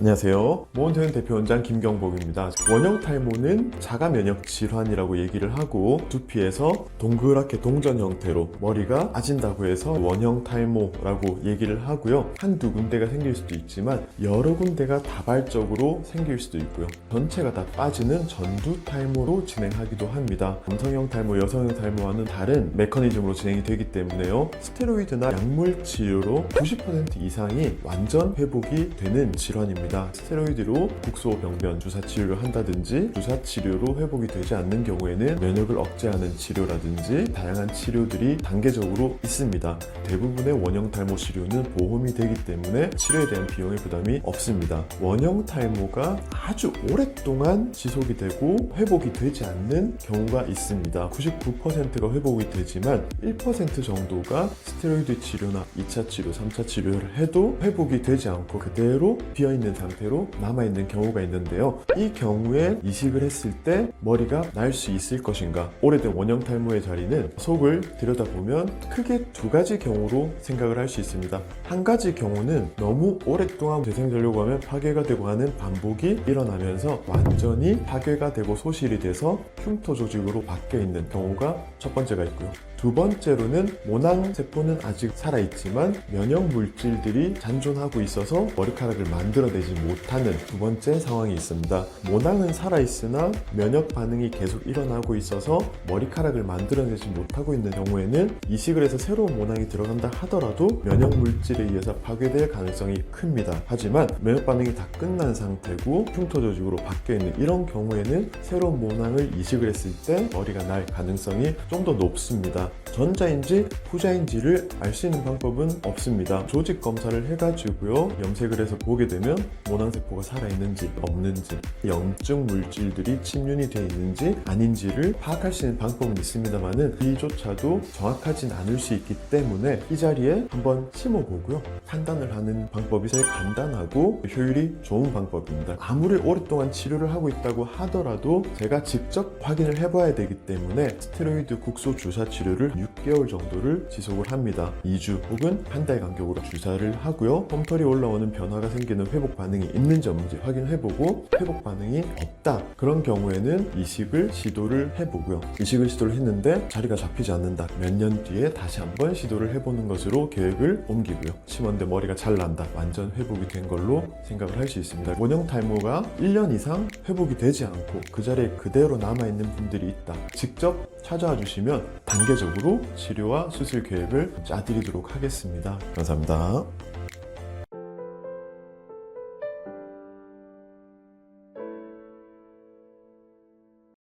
안녕하세요. 모원태은 대표원장 김경복입니다. 원형 탈모는 자가 면역 질환이라고 얘기를 하고 두피에서 동그랗게 동전 형태로 머리가 빠진다고 해서 원형 탈모라고 얘기를 하고요. 한두 군데가 생길 수도 있지만 여러 군데가 다발적으로 생길 수도 있고요. 전체가 다 빠지는 전두 탈모로 진행하기도 합니다. 남성형 탈모, 여성형 탈모와는 다른 메커니즘으로 진행이 되기 때문에요. 스테로이드나 약물 치료로 90% 이상이 완전 회복이 되는 질환입니다. 스테로이드로 국소 병변 주사 치료를 한다든지 주사 치료로 회복이 되지 않는 경우에는 면역을 억제하는 치료라든지 다양한 치료들이 단계적으로 있습니다. 대부분의 원형 탈모 치료는 보험이 되기 때문에 치료에 대한 비용의 부담이 없습니다. 원형 탈모가 아주 오랫동안 지속이 되고 회복이 되지 않는 경우가 있습니다. 99%가 회복이 되지만 1% 정도가 스테로이드 치료나 2차 치료, 3차 치료를 해도 회복이 되지 않고 그대로 비어있는 상태로 남아있는 경우가 있는데요. 이 경우에 이식을 했을 때 머리가 날 수 있을 것인가? 오래된 원형 탈모의 자리는 속을 들여다보면 크게 두 가지 경우로 생각을 할 수 있습니다. 한 가지 경우는 너무 오랫동안 재생되려고 하면 파괴가 되고 하는 반복이 일어나면서 완전히 파괴가 되고 소실이 돼서 흉터 조직으로 바뀌어 있는 경우가 첫 번째가 있고요. 두 번째로는 모낭세포는 아직 살아있지만 면역 물질들이 잔존하고 있어서 머리카락을 만들어내지 못하는 두 번째 상황이 있습니다. 모낭은 살아있으나 면역 반응이 계속 일어나고 있어서 머리카락을 만들어내지 못하고 있는 경우에는 이식을 해서 새로운 모낭이 들어간다 하더라도 면역 물질에 의해서 파괴될 가능성이 큽니다. 하지만 면역 반응이 다 끝난 상태고 흉터 조직으로 바뀌어 있는 이런 경우에는 새로운 모낭을 이식을 했을 때 머리가 날 가능성이 좀 더 높습니다. 전자인지 후자인지를 알 수 있는 방법은 없습니다. 조직 검사를 해가지고요, 염색을 해서 보게 되면 모낭세포가 살아있는지 없는지, 염증 물질들이 침륜이 되어 있는지 아닌지를 파악할 수 있는 방법은 있습니다만은 이조차도 정확하진 않을 수 있기 때문에 이 자리에 한번 심어보고요, 판단을 하는 방법이 제일 간단하고 효율이 좋은 방법입니다. 아무리 오랫동안 치료를 하고 있다고 하더라도 제가 직접 확인을 해봐야 되기 때문에 스테로이드 국소 주사 치료를 6개월 정도를 지속을 합니다. 2주 혹은 한 달 간격으로 주사를 하고요. 솜털이 올라오는 변화가 생기는 회복 반응이 있는지 없는지 확인해보고 회복 반응이 없다, 그런 경우에는 이식을 시도를 해보고요. 이식을 시도를 했는데 자리가 잡히지 않는다, 몇 년 뒤에 다시 한번 시도를 해보는 것으로 계획을 옮기고요. 심었는데 머리가 잘 난다, 완전 회복이 된 걸로 생각을 할 수 있습니다. 원형 탈모가 1년 이상 회복이 되지 않고 그 자리에 그대로 남아있는 분들이 있다, 직접 찾아와 주시면 단계적으로 치료와 수술 계획을 짜드리도록 하겠습니다. 감사합니다.